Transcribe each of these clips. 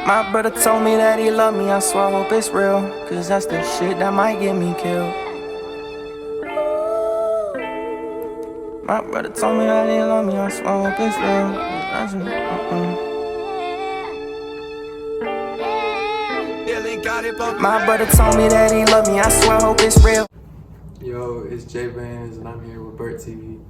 My brother told me that he loved me, I swear I hope it's real, cause that's the shit that might get me killed. My brother told me that he loved me, I swear I hope it's real. My brother told me that he loved me, I swear I hope it's real. Yo, it's Jaybxndz and I'm here with BertoTV.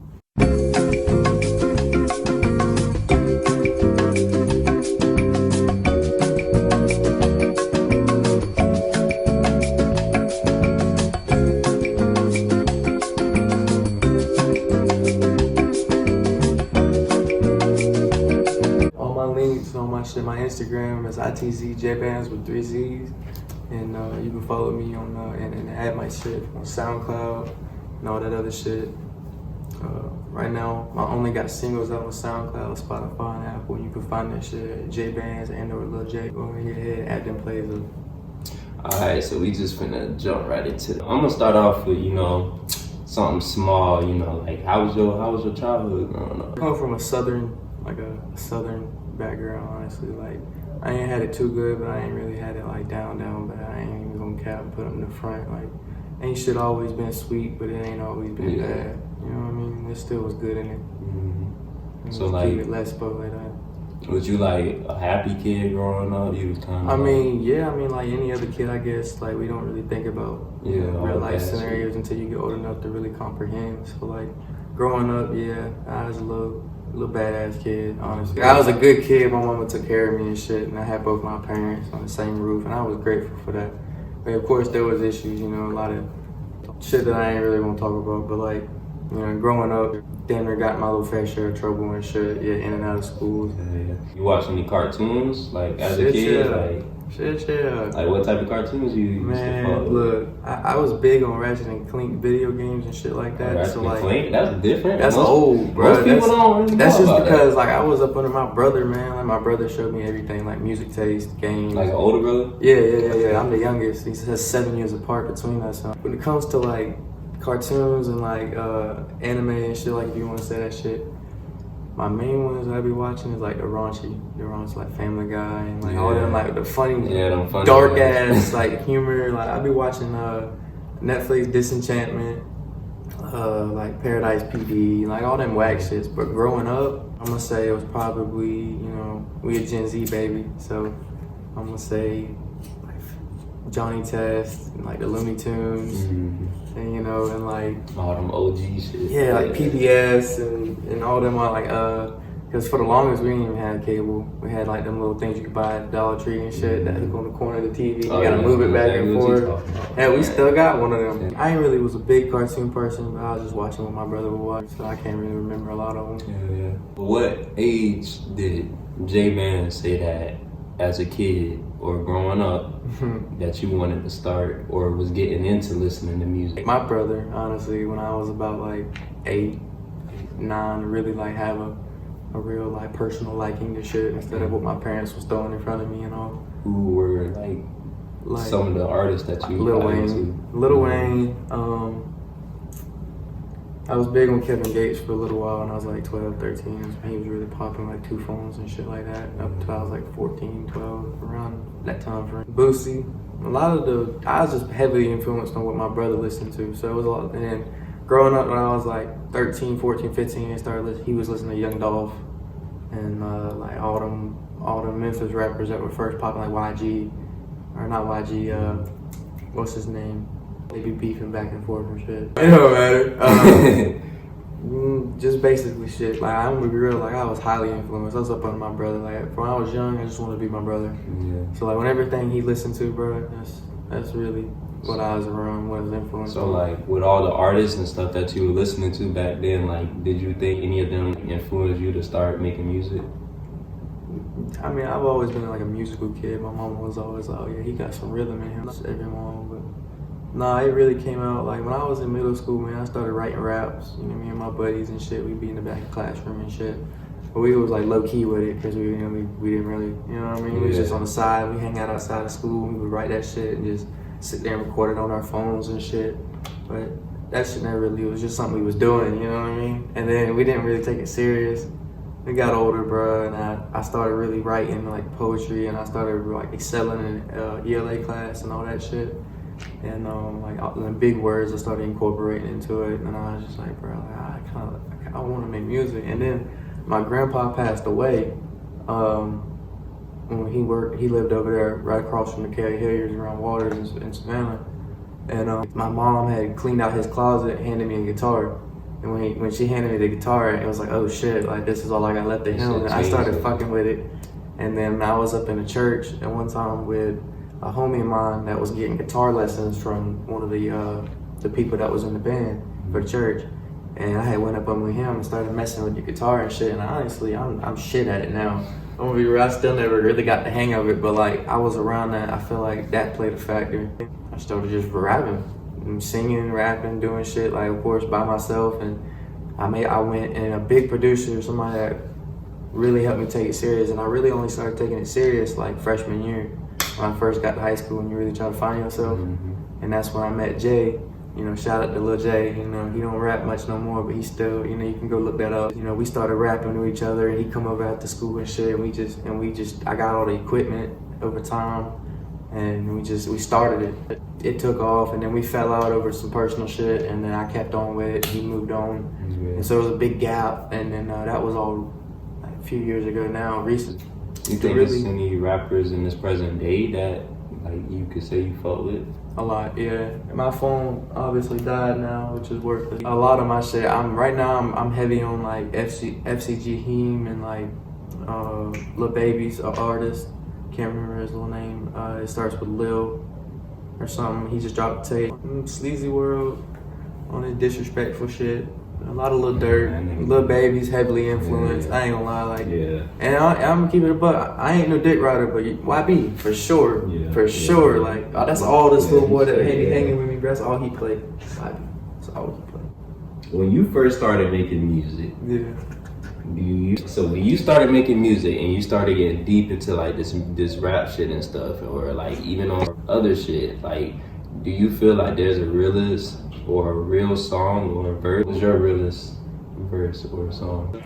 All my links on my shit, my Instagram is Jaybxndz with 3 Z's. And you can follow me on and add my shit on SoundCloud and all that other shit. Right now, I only got singles out on SoundCloud, Spotify, and Apple. You can find that shit at Jaybxndz and or Lil J. Go ahead, add them plays up. Alright, so we just finna jump right into it. I'm gonna start off with, something small, like how was your childhood growing up? I come from a southern background, honestly. Like, I ain't had it too good, but I ain't really had it like down bad. I ain't even gonna cap and put them in the front. Like, ain't shit always been sweet, but it ain't always been bad. You know what I mean? There still was good in it. Mm-hmm. So like, less spoke like that. Was you like a happy kid growing up? You was kind of. I mean, like any other kid, I guess. Like, we don't really think about real life scenarios until you get old enough to really comprehend. So like, growing up, I was a little badass kid, honestly. I was a good kid. My mama took care of me and shit, and I had both my parents on the same roof, and I was grateful for that. But of course, there was issues, a lot of shit that I ain't really gonna talk about. But like, growing up, damn near got my little fair share of trouble and shit. In and out of school. You watch any cartoons, like as a kid? Like what type of cartoons you used to follow? Look, I was big on Ratchet and Clank video games and shit like that. Ratchet and Clank? That's different. That's old, bro. Most people don't really know That's just about because that. like I was up under my brother, man. Like my brother showed me everything, like music taste, games. Like an older brother? Yeah. I'm the youngest. He has 7 years apart between us. So when it comes to like cartoons and like anime and shit, like if you want to say that shit, my main ones I be watching is like the raunchy like Family Guy and like all them like the funny, dark ass like humor. Like I be watching Netflix Disenchantment, like Paradise PD, like all them whack shits. But growing up, I'm gonna say it was probably we a Gen Z baby, so I'm gonna say like Johnny Test and like the Looney Tunes. And and like all them OG shit. Yeah, like PBS and all them are like because for the longest we didn't even have cable. We had like them little things you could buy at Dollar Tree and shit that hook on the corner of the TV. You gotta move it back and forth. Yeah, we still got one of them. I ain't really was a big cartoon person, but I was just watching what my brother would watch, so I can't really remember a lot of them. Yeah. What age did Jaybxndz say that as a kid or growing up that you wanted to start or was getting into listening to music? My brother, honestly, when I was about like 8, 9, really like have a real like personal liking to shit instead of what my parents was throwing in front of me and all. Who were like some of the artists that you Lil Wayne. I was big on Kevin Gates for a little while when I was like 12, 13. He was really popping like 2 phones and shit like that up until I was like 14, 12, around that time frame. Boosie. I was just heavily influenced on what my brother listened to. So it was a lot. And then growing up when I was like 13, 14, 15, he was listening to Young Dolph and like all them Memphis rappers that were first popping, like YG, or not YG, what's his name? They be beefing back and forth and shit. It don't matter. Just basically shit. Like I'm gonna be real. Like I was highly influenced. I was up under my brother. Like when I was young, I just wanted to be my brother. Yeah. So like when everything he listened to, bro, that's really what I was around. What was influenced. So like with all the artists and stuff that you were listening to back then, like did you think any of them influenced you to start making music? I mean, I've always been like a musical kid. My mom was always like, oh yeah, he got some rhythm in him. That's every mom, but. Nah, it really came out like when I was in middle school, man. I started writing raps. Me and my buddies and shit. We'd be in the back of the classroom and shit. But we was like low key with it because we didn't really, what I mean? We was just on the side. We hang out outside of school. We would write that shit and just sit there and record it on our phones and shit. But that shit never really, it was just something we was doing, you know what I mean? And then we didn't really take it serious. I got older, bro, and I started really writing like poetry, and I started like excelling in ELA class and all that shit. And like the big words I started incorporating into it, and I was just like, bro, like, I want to make music. And then my grandpa passed away. When he lived over there right across from the Kelly Hilliers around Waters in Savannah. And my mom had cleaned out his closet and handed me a guitar. And when she handed me the guitar, it was like, oh shit, like this is all I got left to him. And I started fucking with it. And then I was up in the church and one time with a homie of mine that was getting guitar lessons from one of the people that was in the band for the church. And I had went up with him and started messing with the guitar and shit. And honestly, I'm shit at it now. I'm gonna be real, I still never really got the hang of it, but like I was around that, I feel like that played a factor. I started just rapping, and singing, rapping, doing shit, like of course by myself. And I went and a big producer, somebody that really helped me take it serious. And I really only started taking it serious like freshman year, when I first got to high school and you really try to find yourself. And that's when I met Jay. You know, shout out to Lil Jay. You know, he don't rap much no more, but he still, you know, you can go look that up. You know, we started rapping to each other, and he come over after school and shit. And we just, I got all the equipment over time, and we started it. It took off, and then we fell out over some personal shit, and then I kept on with it. He moved on, and so it was a big gap. And then that was all like, a few years ago now, recent. You think there's any rappers in this present day that like you could say you fuck with? A lot, yeah. My phone obviously died now, which is worthless. A lot of my shit, right now I'm heavy on like FCG Heem and like Lil Baby's an artist. Can't remember his little name. It starts with Lil or something. He just dropped a tape. Sleazy World on his disrespectful shit. A lot of Lil Durk, Lil Baby's heavily influenced. I ain't gonna lie, like, and I'm gonna keep it a buck. I ain't no dick rider, but YB for sure, sure. Like that's all this little boy that hanging with me. That's all he played. YB, that's all he played. When you first started making music, when you started making music and you started getting deep into like this rap shit and stuff, or like even on other shit, like, do you feel like there's a realist or a real song or a verse? What's your realest verse or song?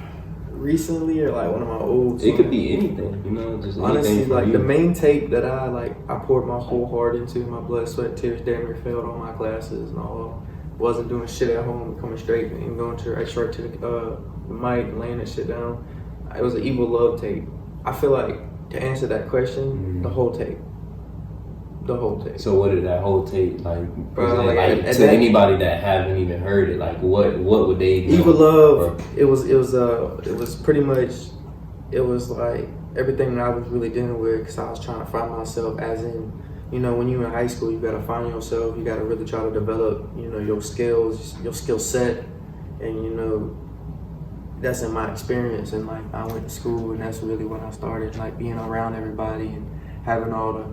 Recently or like one of my old songs? It could be anything, you know, just honestly, anything like you. The main tape that I poured my whole heart into, my blood, sweat, tears, damn near failed all my classes and all. Wasn't doing shit at home, coming straight and going straight to the mic and laying that shit down. It was an Evil Love tape. I feel like to answer that question, the whole tape. The whole tape. So what did that whole tape like? Bro, like to anybody that haven't even heard it, like what would they know? Evil Love. It was pretty much. It was like everything that I was really dealing with, because I was trying to find myself. As in, you know, when you're in high school, you gotta find yourself. You gotta really try to develop, you know, your skills, your skill set, and you know, that's in my experience. And like I went to school, and that's really when I started like being around everybody and having all the,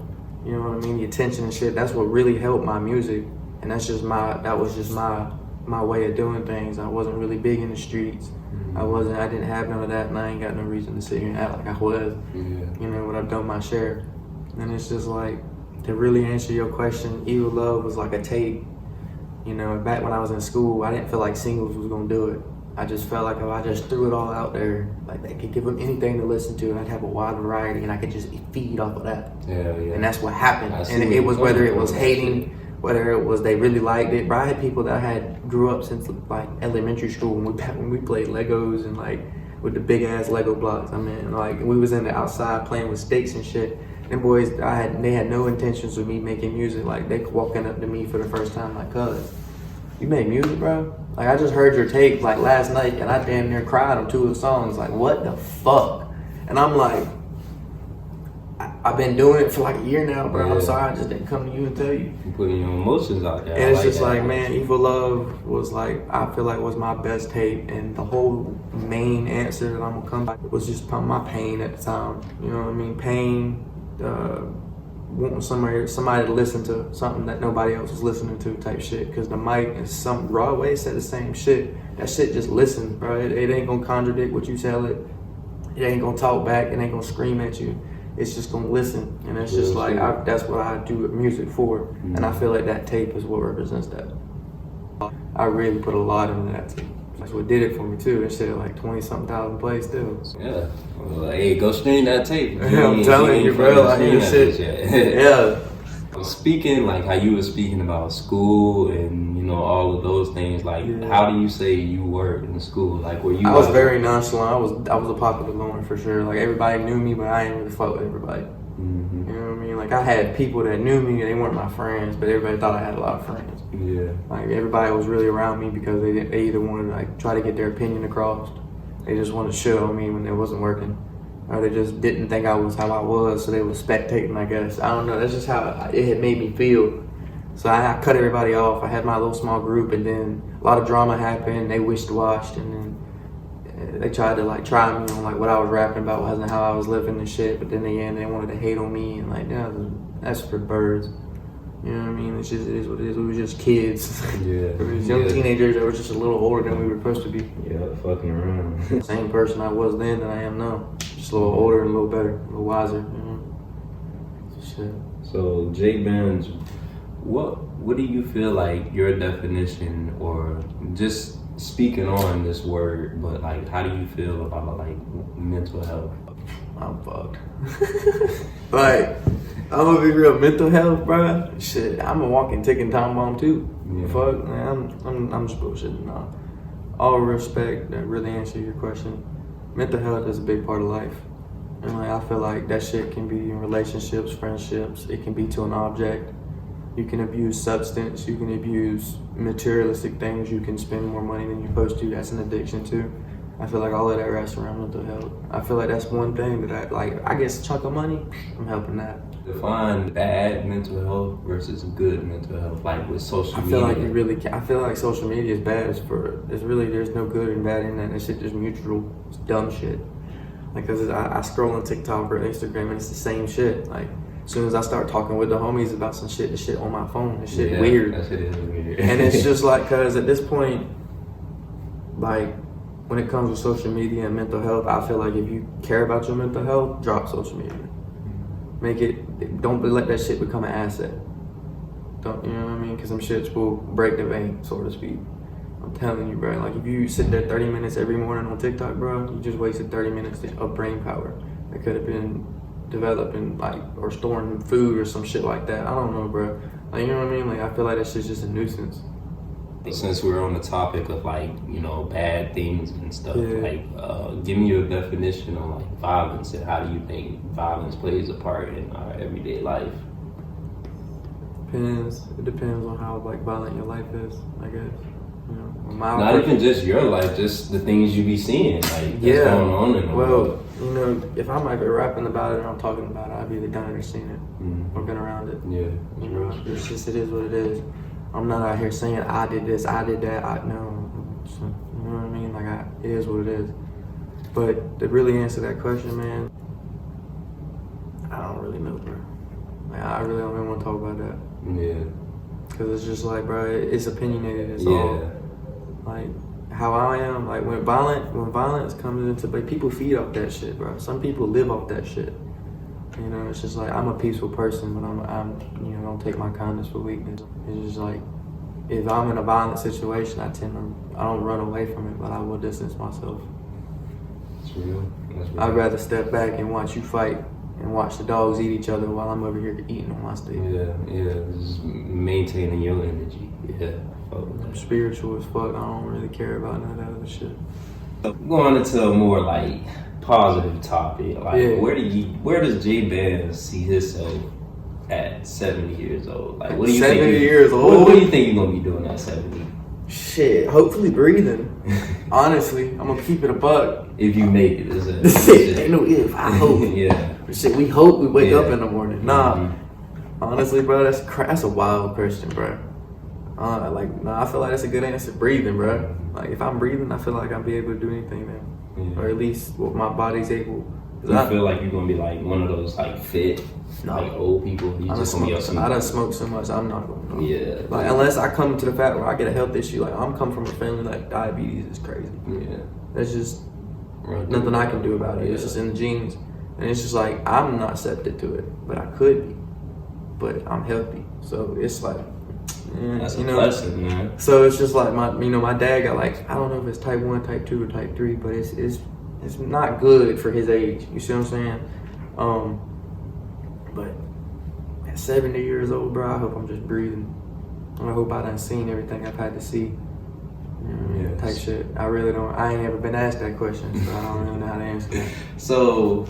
you know what I mean, the attention and shit. That's what really helped my music, and that was just my way of doing things. I wasn't really big in the streets. I didn't have none of that, and I ain't got no reason to sit here and act like I was. You know, when I've done my share. And it's just like, to really answer your question, Evil Love was like a tape. You know, back when I was in school, I didn't feel like singles was gonna do it. I just felt like if I just threw it all out there, like they could give them anything to listen to, and I'd have a wide variety, and I could just feed off of that. And that's what happened. And it was, whether it was hating, whether it was they really liked it. But I had people that I grew up since like elementary school when we played Legos and like with the big ass Lego blocks. I mean, like we was in the outside playing with stakes and shit. Them boys, they had no intentions of me making music. Like they walking up to me for the first time, like, cuz, you make music, bro? Like I just heard your tape like last night, and I damn near cried on 2 of the songs. Like, what the fuck? And I'm like, I've been doing it for like a year now, bro. I'm sorry, I just didn't come to you and tell you. You're putting your emotions out there. And it's just like, man, Evil Love was like, I feel like was my best tape, and the whole main answer that I'm gonna come back was just my pain at the time. You know what I mean? Pain, wanting somebody to listen to something that nobody else was listening to type shit. Because the mic and some Broadway said the same shit. That shit just listen, bro. It ain't gonna contradict what you tell it. It ain't gonna talk back. It ain't gonna scream at you. It's just gonna listen. And it's just like, that's what I do music for. And I feel like that tape is what represents that. I really put a lot into that tape. That's what did it for me too. That shit like 20-something thousand plays still. Yeah. Well, hey, go stream that tape. I'm telling you, bro. Like this shit. Yeah. Speaking like how you were speaking about school and all of those things, like how do you say you were in school? Like were you? I was very nonchalant. I was a popular loner for sure. Like everybody knew me, but I ain't really fuck with everybody. Mm-hmm. You know what I mean? Like I had people that knew me, they weren't my friends, but everybody thought I had a lot of friends. Yeah. Like everybody was really around me because they either wanted to like try to get their opinion across, they just wanted to shit on me when it wasn't working, or they just didn't think I was how I was, so they was spectating, I guess. I don't know, that's just how it had made me feel. So I cut everybody off. I had my little small group, and then a lot of drama happened. They wished-washed, and then they tried to like try me on like what I was rapping about wasn't how I was living and shit. But then in the end, they wanted to hate on me, and like, yeah, that's for birds. You know what I mean? It is what it is. We were just kids. Yeah. We were young teenagers that were just a little older than we were supposed to be. Yeah, fucking around. Same person I was then that I am now. Just a little older and a little better, a little wiser. Shit. So Jaybxndz, what do you feel like your definition, or just speaking on this word, but like how do you feel about like mental health? I'm fucked. Like, I'm gonna be real, mental health, bro. Shit, I'm a walking, ticking time bomb too. Yeah. Fuck, man, I'm just bullshitting now. All respect, that really answer your question. Mental health is a big part of life. And like, I feel like that shit can be in relationships, friendships, it can be to an object. You can abuse substance, you can abuse materialistic things, you can spend more money than you're supposed to, that's an addiction too. I feel like all of that rests around mental health. I feel like that's one thing that I guess a chunk of money, I'm helping that. Define bad mental health versus good mental health, like with social media. I feel like social media is bad. There's no good and bad in that. That shit just mutual. It's dumb shit. Like, cause I scroll on TikTok or Instagram and it's the same shit. Like, as soon as I start talking with the homies about some shit, the shit on my phone, the shit weird. That shit is weird. And it's just like, cause at this point, like, when it comes to social media and mental health, I feel like if you care about your mental health, drop social media. Don't let that shit become an asset. Don't, you know what I mean? Cause some shits will break the bank, so to speak. I'm telling you, bro. Like if you sit there 30 minutes every morning on TikTok, bro, you just wasted 30 minutes of brain power that could have been developing, like, or storing food or some shit like that. I don't know, bro. Like, you know what I mean? Like I feel like that shit's just a nuisance. Since we're on the topic of like, bad things and stuff, like give me your definition on like violence and how do you think violence plays a part in our everyday life? It depends on how like violent your life is, I guess. Not even just your life, just the things you be seeing, like that's going on in the world. If I'm like rapping about it or I'm talking about it, I've either done it or seen it or been around it. Yeah, it's just, it is what it is. I'm not out here saying I did this, I did that. No, so, you know what I mean? Like it is what it is. But to really answer that question, man, I don't really know, bro. Like I really don't even want to talk about that. Yeah. Cause it's just like, bro, it's opinionated. It's all like how I am. Like when violence comes into play, people feed off that shit, bro. Some people live off that shit. It's just like I'm a peaceful person, but I'm don't take my kindness for weakness. It's just like if I'm in a violent situation, I don't run away from it, but I will distance myself. That's real. I'd rather step back and watch you fight and watch the dogs eat each other while I'm over here eating on my steak. Yeah, just maintaining your energy. Yeah. I'm spiritual as fuck. I don't really care about none of that other shit. Going into a more like positive topic, like where does Jaybxndz see himself at 70 years old? Like what do you 70 years old? What do you think you're gonna be doing at 70? Shit, hopefully breathing. Honestly, I'm gonna keep it a buck. If you make it, ain't no if. I hope. Shit, we hope we wake up in the morning. Nah, honestly, bro, that's a wild question, bro. I feel like that's a good answer. Breathing, bro. Like if I'm breathing, I feel like I'll be able to do anything then, or at least what my body's able. Do you feel like you're gonna be like one of those like fit, like old people? I done smoked so much, I'm not gonna know. Yeah. Like unless I come to the fact where I get a health issue, like I'm coming from a family like diabetes is crazy. Yeah. That's just nothing I can do about it. It's just in the genes, and it's just like I'm not accepted to it, but I could be. But I'm healthy, so it's like And, That's a you know, blessing, man. So it's just like my dad got like, I don't know if it's type 1, type 2, or type 3, but it's not good for his age. You see what I'm saying? But at 70 years old, bro, I hope I'm just breathing. I hope I done seen everything I've had to see. Yes. Type shit. I really don't. I ain't ever been asked that question, so I don't really know how to answer that. So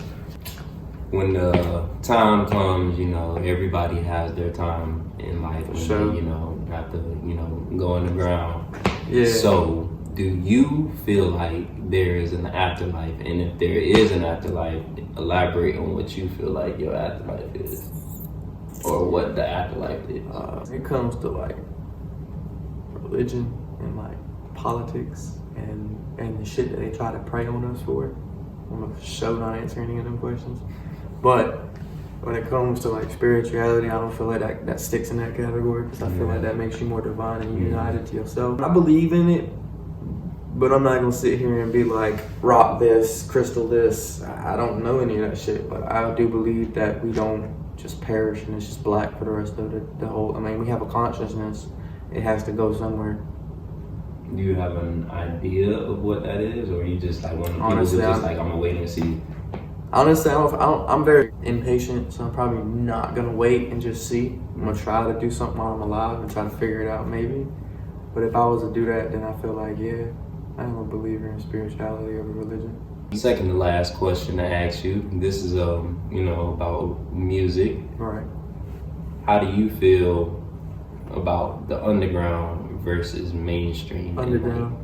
when the time comes, you know, everybody has their time in life when Sure. they, you know, have to, you know, go on the ground. Yeah. So do you feel like there is an afterlife? And if there is an afterlife, elaborate on what you feel like your afterlife is. Or what the afterlife is. It comes to like religion and like politics and the shit that they try to prey on us for. I'm gonna show not answer any of them questions. But when it comes to like spirituality, I don't feel like that sticks in that category, because I feel like that makes you more divine and united to yourself. I believe in it, but I'm not gonna sit here and be like, rock this, crystal this. I don't know any of that shit, but I do believe that we don't just perish and it's just black for the rest of the whole. I mean, we have a consciousness. It has to go somewhere. Do you have an idea of what that is, or you just like one of the people who Honestly, just like, I'm gonna wait and see? Honestly, I'm very impatient, so I'm probably not gonna wait and just see. I'm gonna try to do something while I'm alive and try to figure it out maybe. But if I was to do that, then I feel like, yeah, I'm a believer in spirituality over religion. Second to last question to ask you. This is you know, about music. Right. How do you feel about the underground versus mainstream? Underground.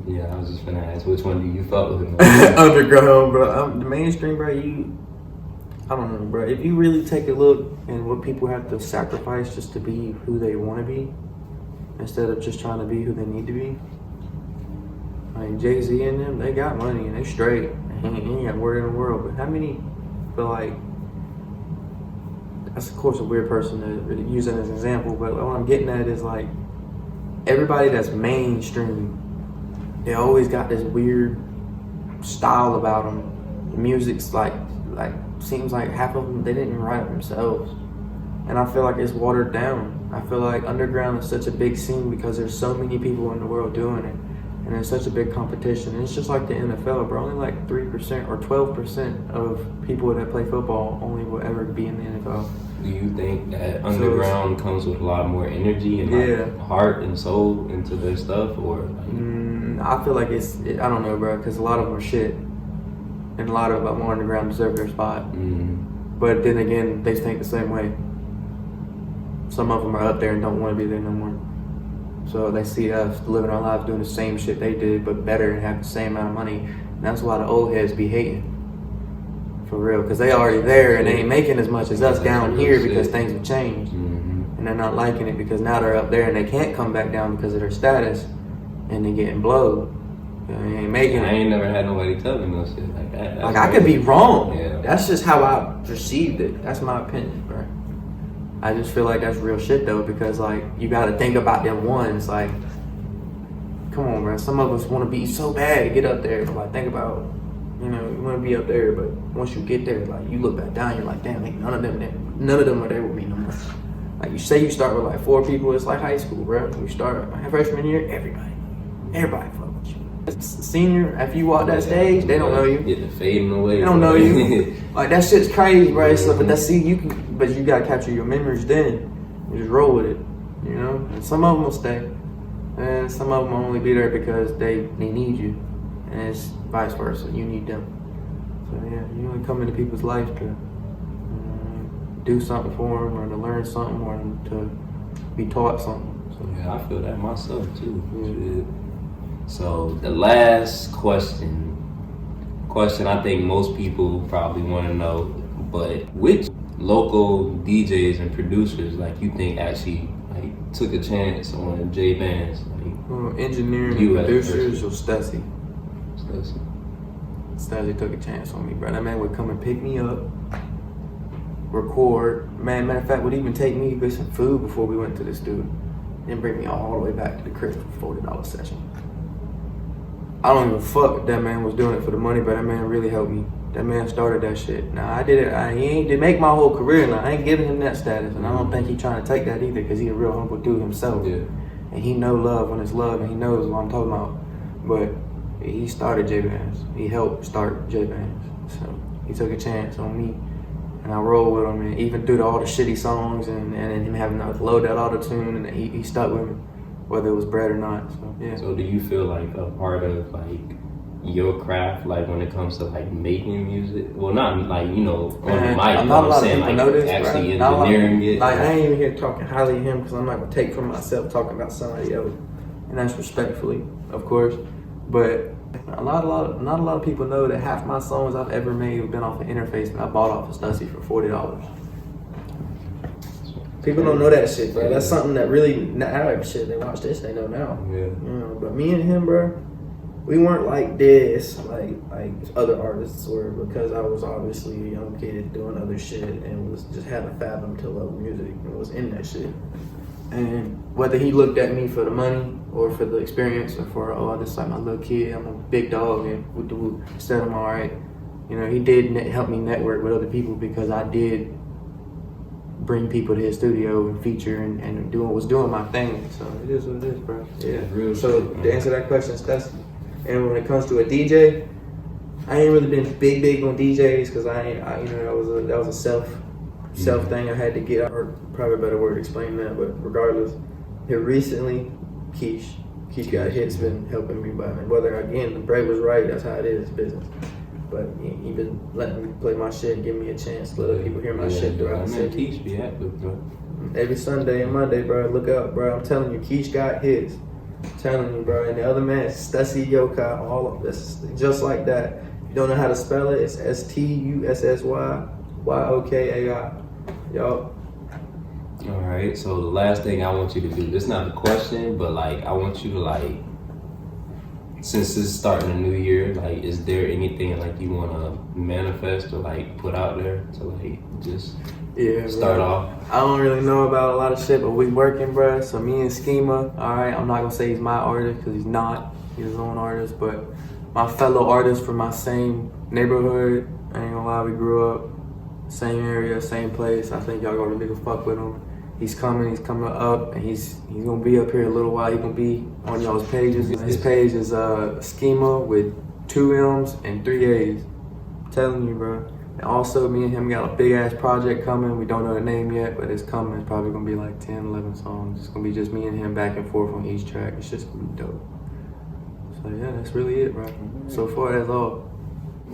Yeah, I was just gonna ask, which one do you fuck with? Underground, bro. The mainstream, bro. I don't know, bro. If you really take a look at what people have to sacrifice just to be who they want to be, instead of just trying to be who they need to be. Like Jay-Z and them, they got money and they straight. He ain't got word in the world. But how many feel like, that's of course a weird person to use that as an example, but what I'm getting at is like, everybody that's mainstream, they always got this weird style about them. The music's like seems like half of them, they didn't write it themselves. And I feel like it's watered down. I feel like underground is such a big scene because there's so many people in the world doing it. And there's such a big competition. And it's just like the NFL, bro. Only like 3% or 12% of people that play football only will ever be in the NFL. Do you think that underground comes with a lot more energy and like heart and soul into their stuff, or? I feel like I don't know, bro, because a lot of them are shit, and a lot of them underground deserve their spot. But then again, they think the same way. Some of them are up there and don't want to be there no more. So they see us living our lives doing the same shit they did, but better, and have the same amount of money. And that's why the old heads be hating. For real, because they already there and they ain't making as much as us down here because things have changed. And they're not liking it because now they're up there and they can't come back down because of their status, and they getting blowed. They ain't making it. I ain't never had nobody tell me no shit like that. Like, I could be wrong. Yeah. That's just how I perceived it. That's my opinion, bro. I just feel like that's real shit though, because like, you gotta think about them ones. Like, come on, bro. Some of us want to be so bad to get up there, but like, think about, you know, you want to be up there, but once you get there, like, you look back down, you're like, damn, like, none of them are there with me no more. Like, you say you start with like 4 people, it's like high school, bro. You start my freshman year, everybody fuck with you. Senior, after you walk that stage, they don't know you. Getting fading away. They don't know you. Like, that shit's crazy, bro. So, but but you gotta capture your memories then. You just roll with it, you know? And some of them will stay. And some of them will only be there because they need you. And it's vice versa. You need them. So yeah, you only come into people's life to do something for them, or to learn something, or to be taught something. So, yeah, I feel that myself too. Yeah. So the last question I think most people probably want to know, but which local DJs and producers like you think actually like took a chance on Jaybxndz? Like, engineering and producers, or Stussy. Stussy took a chance on me, bro. That man would come and pick me up, record. Man, matter of fact, would even take me to get some food before we went to the studio, then bring me all the way back to the crib for $40 session. I don't even fuck if that man was doing it for the money, but that man really helped me. That man started that shit. Now I did it. He ain't did make my whole career. Now I ain't giving him that status, and I don't think he trying to take that either, because he a real humble dude himself. Yeah. And he know love when it's love, and he knows what I'm talking about. But he started Jaybxndz. He helped start Jaybxndz. So he took a chance on me, and I rolled with him. And even through all the shitty songs and him having to load that auto-tune, and he stuck with me, whether it was bread or not. So yeah. So do you feel like a part of like your craft, like when it comes to like making music? Well, not like, you know, on the mic, but I'm saying like actually engineering it. Like, I ain't even here talking highly of him, because I'm not gonna take from myself talking about somebody else, and that's respectfully, of course. But not a lot of people know that half my songs I've ever made have been off an interface that I bought off of Stussy for $40. People don't know that shit, bro. That's something that really, shit, they watch this, they know now. Yeah. You know, but me and him, bro, we weren't like this, like other artists were, because I was obviously a young kid doing other shit and was just had a fathom to love music and was in that shit. And whether he looked at me for the money or for the experience or for, oh, this is like my little kid, I'm a big dog and woo, said I'm all right. You know, he did help me network with other people, because I did bring people to his studio and feature and was doing my thing. So it is what it is, bro. Yeah. Real So shit, to answer that question, Stussy. And when it comes to a DJ, I ain't really been big on DJs, because that was a self thing I had to get, or probably a better word to explain that, but regardless. Here recently, Keish Got Hits been helping me, but whether, again, the bread was right, that's how it is, business. But he been letting me play my shit, give me a chance to let other people hear my shit throughout the city. Keish be active, bro. Every Sunday and Monday, bro, look up, bro. I'm telling you, Keish Got Hits. I'm telling you, bro. And the other man, Stussy Yokai, all of this, just like that. If you don't know how to spell it, it's STUSSYYOKAI. Yo. All right, so the last thing I want you to do, this is not a question, but like I want you to, like, since it's starting a new year, like, is there anything like you want to manifest or like put out there to like just start off? I don't really know about a lot of shit, but we working, bro. So me and Schema, all right, I'm not gonna say he's my artist, because he's not. He's his own artist, but my fellow artist from my same neighborhood. I ain't gonna lie, we grew up same area, same place. I think y'all gonna nigga fuck with him. He's coming up, and he's gonna be up here a little while. He gonna be on y'all's pages. His page is Schema with 2 M's and 3 A's. I'm telling you, bro. And also, me and him got a big ass project coming. We don't know the name yet, but it's coming. It's probably gonna be like 10, 11 songs. It's gonna be just me and him back and forth on each track. It's just gonna be dope. So yeah, that's really it, bro. So far, that's all.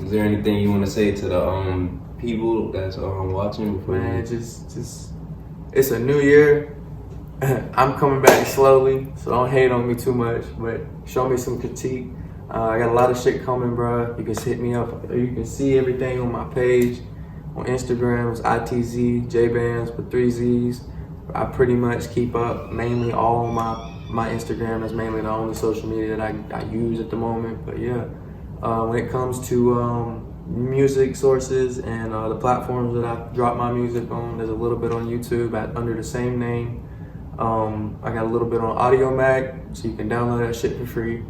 Is there anything you want to say to the people that's watching before? Man, just it's a new year. I'm coming back slowly, so don't hate on me too much, but show me some critique. I got a lot of shit coming, bro. You can hit me up. You can see everything on my page. On Instagram, it's ITZ Jaybxndz with 3 Z's. I pretty much keep up mainly all on my Instagram. That's mainly the only social media that I use at the moment. But yeah, when it comes to music sources and the platforms that I drop my music on, there's a little bit on YouTube under the same name. I got a little bit on Audio Mac, so you can download that shit for free.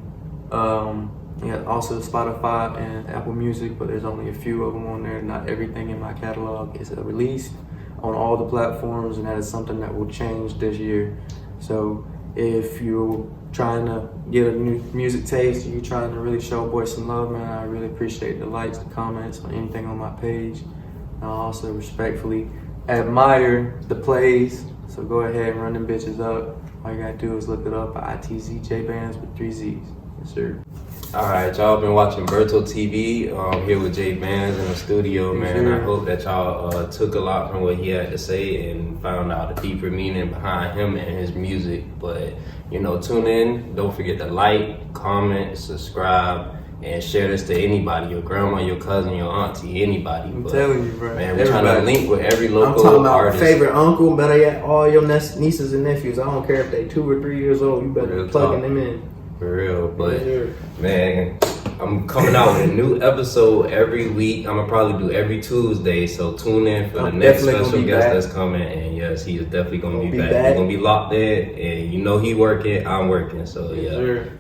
Yeah, also Spotify and Apple Music, but there's only a few of them on there. Not everything in my catalog is released on all the platforms, and that is something that will change this year. So if you're trying to get a new music taste, or you're trying to really show boys some love, man, I really appreciate the likes, the comments on anything on my page. I also respectfully admire the plays, so go ahead and run them bitches up. All you gotta do is look it up at ITZ Jaybxndz with 3 Z's. Yes, sir. All right, y'all been watching BertoTV. Here with Jaybxndz in the studio, man. I hope that y'all took a lot from what he had to say and found out the deeper meaning behind him and his music. But, you know, tune in. Don't forget to like, comment, subscribe, and share this to anybody, your grandma, your cousin, your auntie, anybody. I'm telling you, bro. Man, we're trying to link with every local artist. I'm talking about favorite uncle, better yet, all your nieces and nephews. I don't care if they 2 or 3 years old. You better be plugging them in. For real, but man, I'm coming out with a new episode every week. I'm gonna probably do every Tuesday, so tune in for the next special guest that's coming. And yes, he is definitely gonna be back. We're gonna be locked in, and you know he working, I'm working, so yeah.